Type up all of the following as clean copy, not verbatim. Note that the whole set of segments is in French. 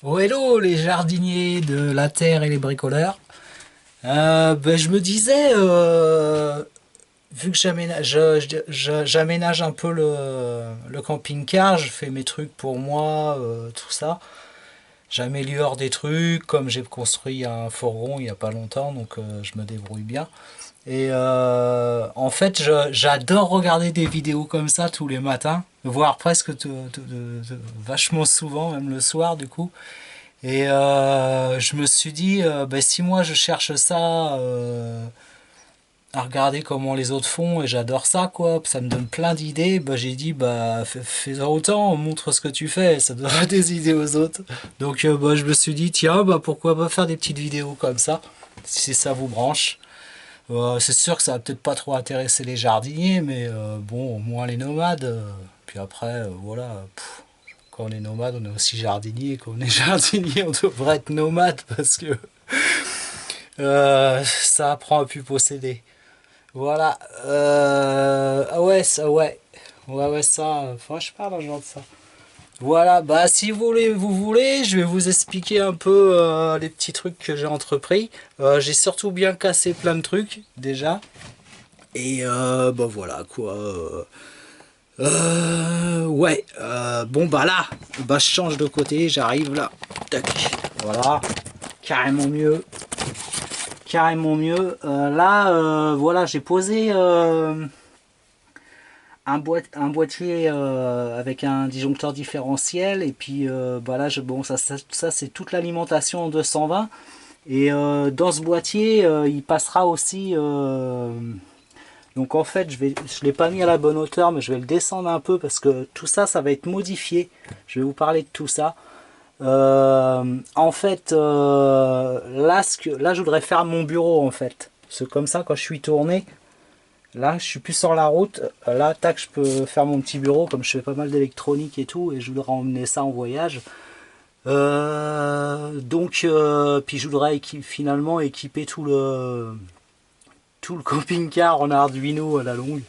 Oh hello les jardiniers de la terre et les bricoleurs. Je me disais, vu que j'aménage un peu le camping-car, je fais mes trucs pour moi, tout ça. J'améliore des trucs, comme j'ai construit un fourgon il n'y a pas longtemps, donc je me débrouille bien. Et en fait, j'adore regarder des vidéos comme ça tous les matins, voire presque vachement souvent, même le soir du coup. Et je me suis dit, si moi je cherche ça, à regarder comment les autres font, et j'adore ça, quoi, ça me donne plein d'idées, j'ai dit, fais-en autant, montre ce que tu fais, ça donnera des idées aux autres. Donc je me suis dit, tiens, pourquoi pas faire des petites vidéos comme ça, si ça vous branche. C'est sûr que ça va peut-être pas trop intéresser les jardiniers, mais bon, au moins les nomades. Puis après, voilà. Quand on est nomade, on est aussi jardinier. Quand on est jardinier, on devrait être nomade parce que ça apprend à plus posséder. Voilà. Ah ouais, ça, ouais. Ouais, ouais, ça. Faudrait que je parle un jour de ça. Voilà, si vous voulez, je vais vous expliquer un peu les petits trucs que j'ai entrepris. J'ai surtout bien cassé plein de trucs déjà. Et voilà quoi. Ouais. Bon là, je change de côté, j'arrive là. Tac. Voilà. Carrément mieux. Carrément mieux. Là, voilà, j'ai posé un boîtier avec un disjoncteur différentiel. Et puis là, bon, ça c'est toute l'alimentation en 220. Et dans ce boîtier, il passera aussi. Donc en fait, je l'ai pas mis à la bonne hauteur, mais je vais le descendre un peu parce que tout ça, ça va être modifié. Je vais vous parler de tout ça. En fait, là, je voudrais faire mon bureau en fait. C'est comme ça, quand je suis tourné, là, je suis plus sur la route. Là, tac, je peux faire mon petit bureau, comme je fais pas mal d'électronique et tout, et je voudrais emmener ça en voyage. Puis je voudrais finalement équiper tout le camping-car en Arduino à la longue.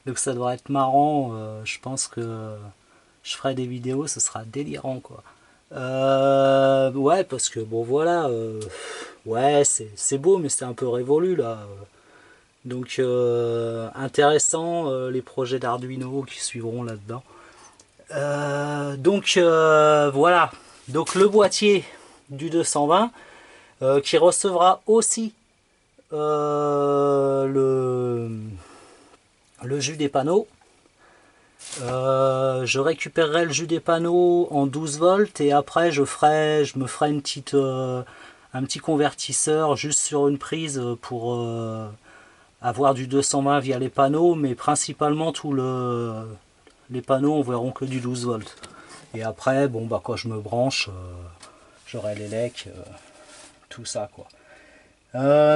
Donc ça devrait être marrant. Je pense que je ferai des vidéos, ce sera délirant quoi. Ouais, parce que bon voilà, ouais, c'est beau, mais c'est un peu révolu là. Donc intéressant les projets d'Arduino qui suivront là-dedans. Voilà. Donc le boîtier du 220 qui recevra aussi le jus des panneaux. Je récupérerai le jus des panneaux en 12 volts et après je me ferai un petit convertisseur juste sur une prise pour avoir du 220 via les panneaux, mais principalement les panneaux on verront que du 12 volts. Et après, bon quand je me branche, j'aurai les lecs, tout ça quoi.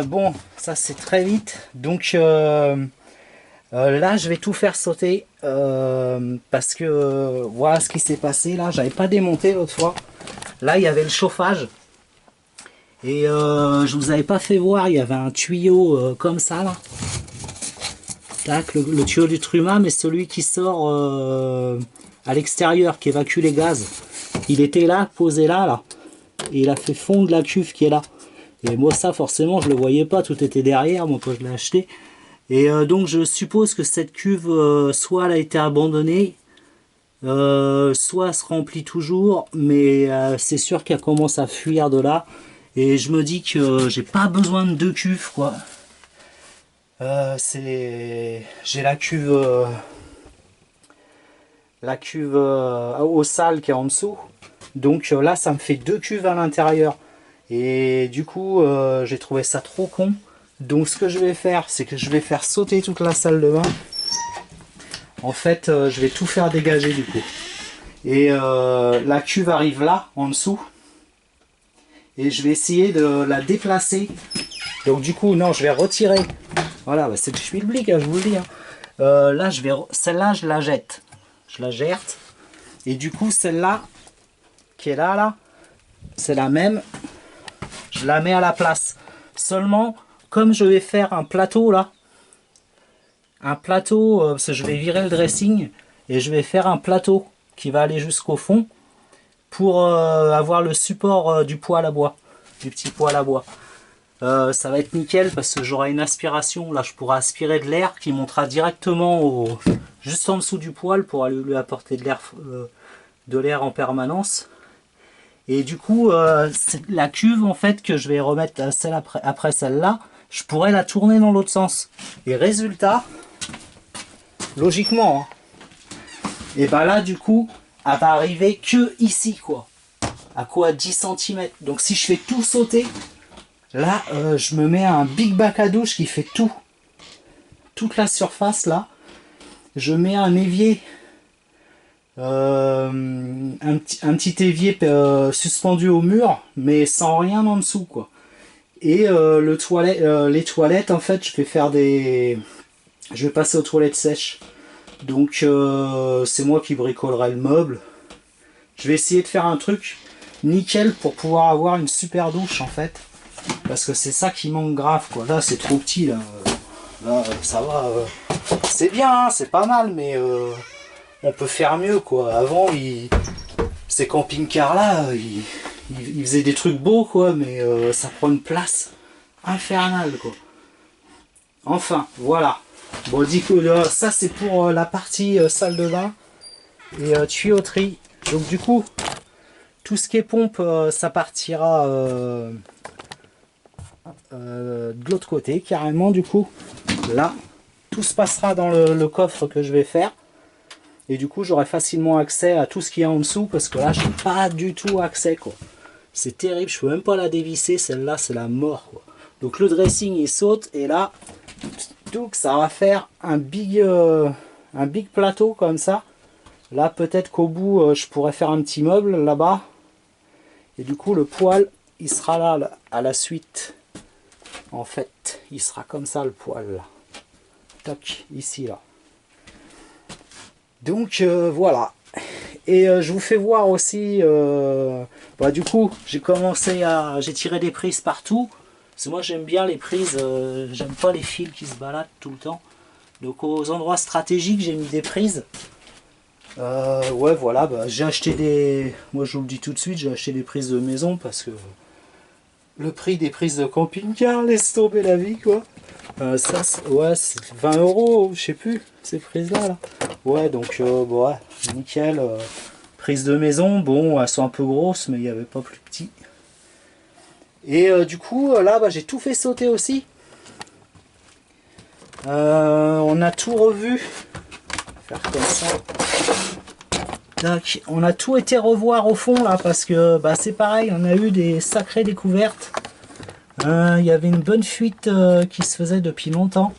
Bon, ça c'est très vite. Donc là, je vais tout faire sauter parce que voilà ce qui s'est passé. Là, j'avais pas démonté l'autre fois. Là, il y avait le chauffage et je vous avais pas fait voir. Il y avait un tuyau comme ça là. Tac, le tuyau du truma, mais celui qui sort à l'extérieur, qui évacue les gaz. Il était là, posé là, là, et il a fait fondre la cuve qui est là. Et moi, ça, forcément, je le voyais pas. Tout était derrière, moi, quand je l'ai acheté. Et donc je suppose que cette cuve, soit elle a été abandonnée, soit elle se remplit toujours, mais c'est sûr qu'elle commence à fuir de là. Et je me dis que j'ai pas besoin de deux cuves, quoi. J'ai la cuve au sale qui est en dessous. Donc là, ça me fait deux cuves à l'intérieur. Et du coup, j'ai trouvé ça trop con. Donc ce que je vais faire, c'est que je vais faire sauter toute la salle de bain. En fait, je vais tout faire dégager du coup. Et la cuve arrive là, en dessous. Et je vais essayer de la déplacer. Donc du coup, non, je vais retirer. Voilà, c'est le schmilblick, hein, je vous le dis. Hein. Là, celle-là, je la jette. Je la jette. Et du coup, celle-là, qui est là, c'est la même. Je la mets à la place. Seulement, comme je vais faire un plateau là, parce que je vais virer le dressing et je vais faire un plateau qui va aller jusqu'au fond. pour avoir le support du poêle à bois, du petit poêle à bois. Ça va être nickel parce que j'aurai une aspiration, là je pourrai aspirer de l'air qui montera directement juste en dessous du poêle pour aller lui apporter de l'air en permanence. Et du coup, la cuve en fait que je vais remettre celle après celle-là, je pourrais la tourner dans l'autre sens. Et résultat, logiquement, hein, et ben là du coup, elle va arriver que ici quoi. À quoi 10 cm. Donc si je fais tout sauter, là je me mets un big bac à douche qui fait toute la surface là. Je mets un évier. Un petit évier suspendu au mur mais sans rien en dessous quoi, et les toilettes en fait je vais passer aux toilettes sèches, donc c'est moi qui bricolerai le meuble. Je vais essayer de faire un truc nickel pour pouvoir avoir une super douche en fait, parce que c'est ça qui manque grave quoi. Là c'est trop petit là ça va, c'est bien hein, c'est pas mal, mais on peut faire mieux quoi. Avant, ces camping-cars là, ils faisaient des trucs beaux quoi, mais ça prend une place infernale quoi. Enfin, voilà. Bon, du coup, ça c'est pour la partie salle de bain et tuyauterie. Donc du coup, tout ce qui est pompe, ça partira de l'autre côté carrément. Du coup, là, tout se passera dans le coffre que je vais faire. Et du coup, j'aurai facilement accès à tout ce qu'il y a en dessous, parce que là, j'ai pas du tout accès, quoi. C'est terrible, je peux même pas la dévisser, celle-là, c'est la mort, quoi. Donc le dressing, il saute, et là, donc ça va faire un big plateau, comme ça. Là, peut-être qu'au bout, je pourrais faire un petit meuble, là-bas. Et du coup, le poêle, il sera là, à la suite. En fait, il sera comme ça, le poêle, là. Toc, ici, là. Donc voilà, et je vous fais voir aussi, du coup j'ai tiré des prises partout, parce que moi j'aime bien les prises, j'aime pas les fils qui se baladent tout le temps, donc aux endroits stratégiques j'ai mis des prises. Ouais voilà, j'ai acheté moi je vous le dis tout de suite, j'ai acheté des prises de maison parce que le prix des prises de camping-car laisse tomber la vie quoi. Ça ouais, c'est 20 €, je sais plus, ces prises là. Ouais, donc ouais, nickel. Prise de maison, bon, elles sont un peu grosses, mais il n'y avait pas plus petit. Et du coup, là, j'ai tout fait sauter aussi. On a tout revu. Faire comme ça. Donc, on a tout été revoir au fond là, parce que c'est pareil, on a eu des sacrées découvertes. Il y avait une bonne fuite qui se faisait depuis longtemps.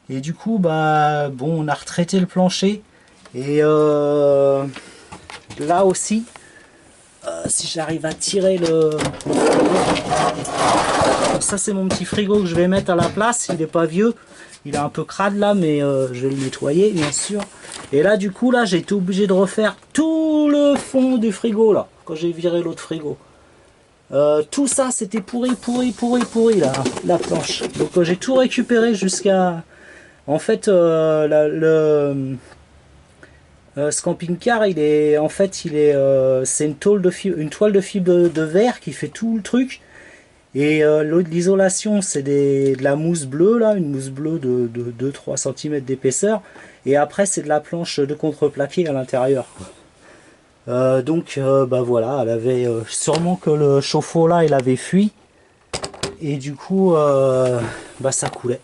Et du coup, bon, on a retraité le plancher. Et là aussi, si j'arrive à tirer le ça c'est mon petit frigo que je vais mettre à la place. Il n'est pas vieux, il est un peu crade là, mais je vais le nettoyer bien sûr. Et là du coup, là j'ai été obligé de refaire tout le fond du frigo là, quand j'ai viré l'autre frigo. Tout ça c'était pourri là, la planche. Donc j'ai tout récupéré jusqu'à... En fait, ce camping-car, c'est une toile de fibre de verre qui fait tout le truc. Et l'isolation, c'est de la mousse bleue, là, une mousse bleue de 2-3 cm d'épaisseur. Et après, c'est de la planche de contreplaqué à l'intérieur. Donc, voilà, elle avait sûrement que le chauffe-eau là, il avait fui. Et du coup, ça coulait.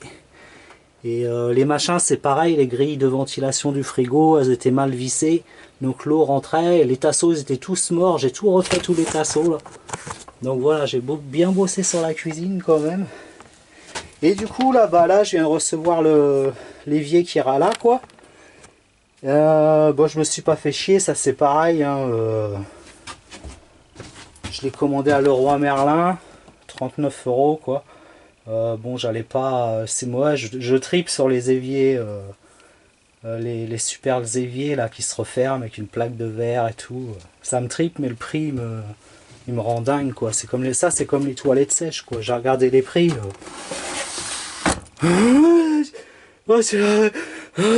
Et les machins, c'est pareil, les grilles de ventilation du frigo, elles étaient mal vissées, donc l'eau rentrait, les tasseaux ils étaient tous morts, j'ai tout refait tous les tasseaux là. Donc voilà, j'ai bien bossé sur la cuisine quand même. Et du coup là, je viens de recevoir l'évier qui ira là quoi. Je me suis pas fait chier, ça c'est pareil, hein, je l'ai commandé à Leroy Merlin, 39 € quoi. Bon, j'allais pas, c'est moi, je tripe sur les éviers, les super éviers là qui se referment avec une plaque de verre et tout. Ça me tripe, mais le prix il me rend dingue quoi. C'est comme c'est comme les toilettes sèches quoi. J'ai regardé les prix.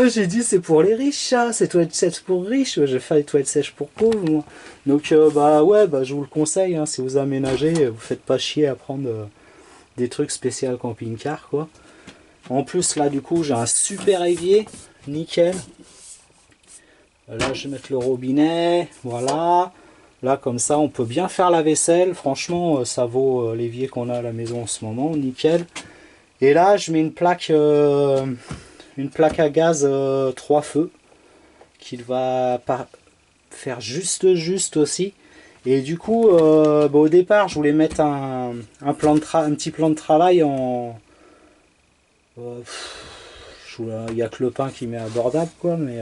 J'ai dit c'est pour les riches ça, c'est toilettes sèches pour riches, ouais, j'ai fait les toilettes sèches pour pauvres moi. Donc bah ouais, bah, je vous le conseille, hein, si vous aménagez, vous faites pas chier à prendre des trucs spéciaux camping-car quoi. En plus là du coup j'ai un super évier, nickel. Là je vais mettre le robinet, voilà. Là comme ça on peut bien faire la vaisselle, franchement ça vaut l'évier qu'on a à la maison en ce moment, nickel. Et là je mets une plaque à gaz 3 feux qui va faire juste aussi. Et du coup bah, au départ je voulais mettre un petit plan de travail en... il n'y a que le pain qui m'est abordable quoi, mais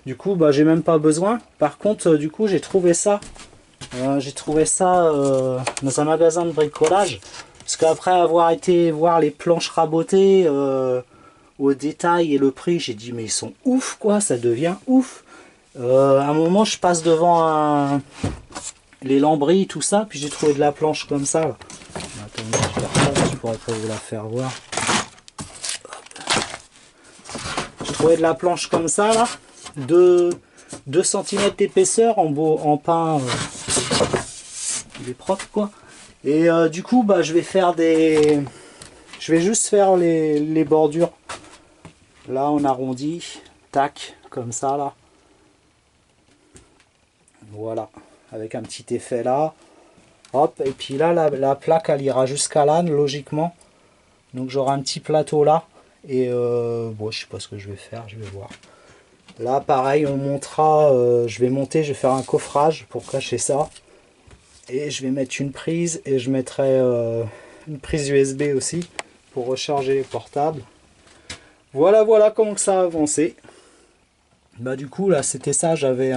du coup bah j'ai même pas besoin. Par contre du coup j'ai trouvé ça dans un magasin de bricolage, parce qu'après avoir été voir les planches rabotées au détail et le prix, j'ai dit mais ils sont ouf quoi, ça devient ouf. À un moment je passe devant les lambris tout ça, puis j'ai trouvé de la planche comme ça là. Attends, je pourrais pas vous la faire voir. J'ai trouvé de la planche comme ça là, 2 cm d'épaisseur en pain, il est propre quoi. Et du coup bah je vais juste faire les bordures. Là on arrondit, tac, comme ça là. Voilà, avec un petit effet là. Hop, et puis là la plaque elle ira jusqu'à l'âne logiquement. Donc j'aurai un petit plateau là. Et bon, je sais pas ce que je vais faire, je vais voir. Là pareil on montera, je vais faire un coffrage pour cacher ça. Et je vais mettre une prise et je mettrai une prise USB aussi pour recharger les portables. Voilà comment ça a avancé. Bah du coup là c'était ça, j'avais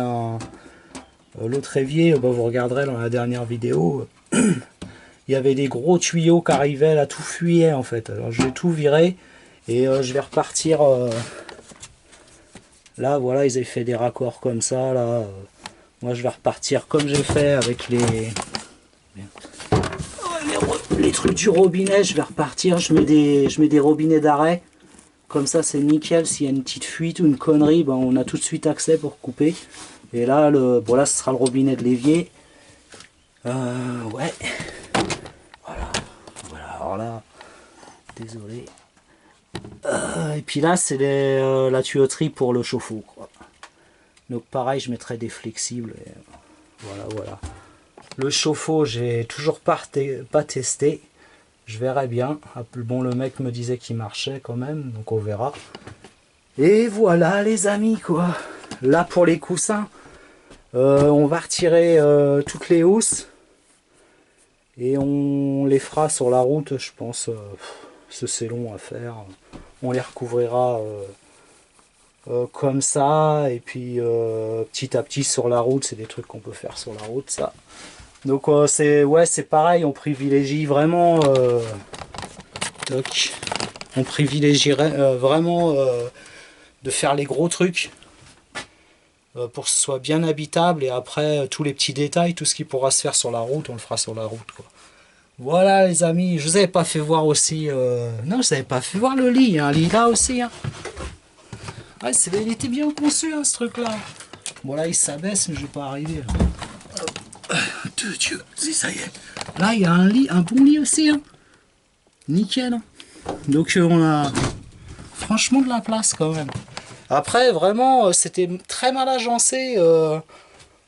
l'autre évier, bah, vous regarderez dans la dernière vidéo. Il y avait des gros tuyaux qui arrivaient là, tout fuyait en fait. Alors je vais tout virer et je vais repartir. Là voilà, ils avaient fait des raccords comme ça là. Moi je vais repartir comme j'ai fait avec les trucs du robinet. Je vais repartir, je mets des robinets d'arrêt. Comme ça c'est nickel, s'il y a une petite fuite ou une connerie, ben, on a tout de suite accès pour couper. Et là, bon là ce sera le robinet de l'évier. Ouais. Voilà, alors là, désolé. Et puis là c'est la tuyauterie pour le chauffe-eau quoi. Donc pareil je mettrai des flexibles. Et voilà. Le chauffe-eau j'ai toujours pas testé. Je verrai bien. Bon le mec me disait qu'il marchait quand même, donc on verra. Et voilà les amis quoi. Là pour les coussins, on va retirer toutes les housses. Et on les fera sur la route je pense. C'est long à faire. On les recouvrira comme ça. Et puis petit à petit sur la route, c'est des trucs qu'on peut faire sur la route ça. Donc c'est pareil, on privilégie vraiment on privilégierait vraiment de faire les gros trucs pour que ce soit bien habitable, et après tous les petits détails, tout ce qui pourra se faire sur la route, on le fera sur la route quoi. Voilà les amis, je vous avais pas fait voir aussi non, je vous avais pas fait voir le lit, un lit là aussi hein. Ouais, il était bien conçu hein, ce truc là. Bon là il s'abaisse mais je vais pas arriver là. Dieu, ça y est. Là il y a un lit, un bon lit aussi hein. Nickel hein. Donc on a franchement de la place quand même. Après vraiment c'était très mal agencé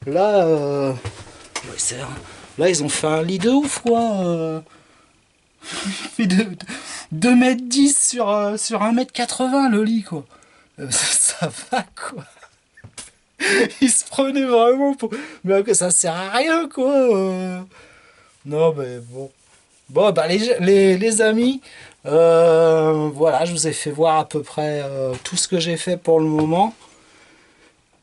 là ouais, là ils ont fait un lit de ouf quoi. Il fait 2,10 m sur 1,80 m le lit quoi. Ça va quoi. Il se prenait vraiment pour... Mais après ça sert à rien quoi. Non mais bon. Bon bah les amis, voilà, je vous ai fait voir à peu près tout ce que j'ai fait pour le moment.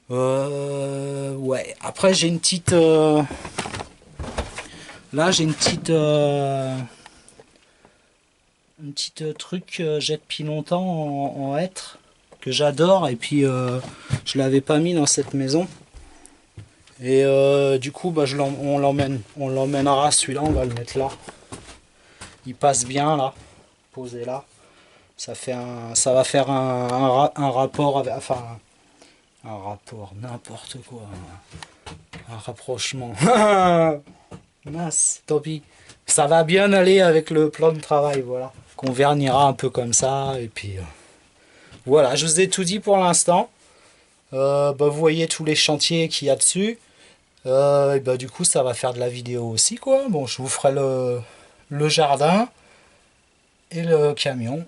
Ouais, après j'ai une petite... là j'ai une petite truc j'ai depuis longtemps en hêtre que j'adore, et puis je l'avais pas mis dans cette maison. Et du coup bah, on l'emmènera celui-là, on va le mettre là. Il passe bien là, posé là. Ça va faire un rapport avec, enfin un rapport, n'importe quoi, un rapprochement. Mince, tant pis. Ça va bien aller avec le plan de travail, voilà. Qu'on vernira un peu comme ça, et puis voilà, je vous ai tout dit pour l'instant. Bah, vous voyez tous les chantiers qu'il y a dessus. Et bah, du coup, ça va faire de la vidéo aussi, quoi. Bon, je vous ferai le jardin et le camion.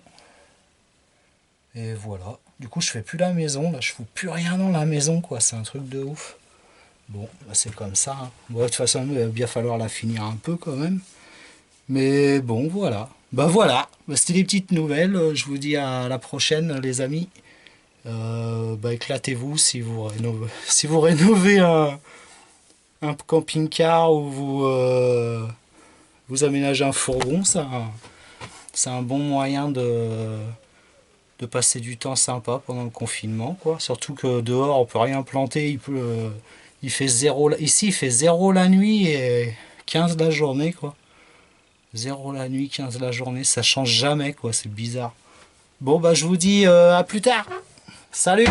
Et voilà. Du coup, je fais plus la maison, là, je fous plus rien dans la maison, quoi. C'est un truc de ouf. Bon, bah, c'est comme ça, hein. Bon, de toute façon, il va bien falloir la finir un peu quand même. Mais bon, voilà. Bah voilà, bah, c'était les petites nouvelles. Je vous dis à la prochaine, les amis. Bah, éclatez-vous si vous rénovez, si vous rénovez un camping-car ou vous aménagez un fourgon. C'est un bon moyen de passer du temps sympa pendant le confinement, quoi. Surtout que dehors, on peut rien planter. Il fait zéro, ici, il fait zéro la nuit et 15 la journée, quoi. Zéro la nuit, 15 la journée, ça change jamais, quoi. C'est bizarre. Bon, bah, je vous dis à plus tard. Salut!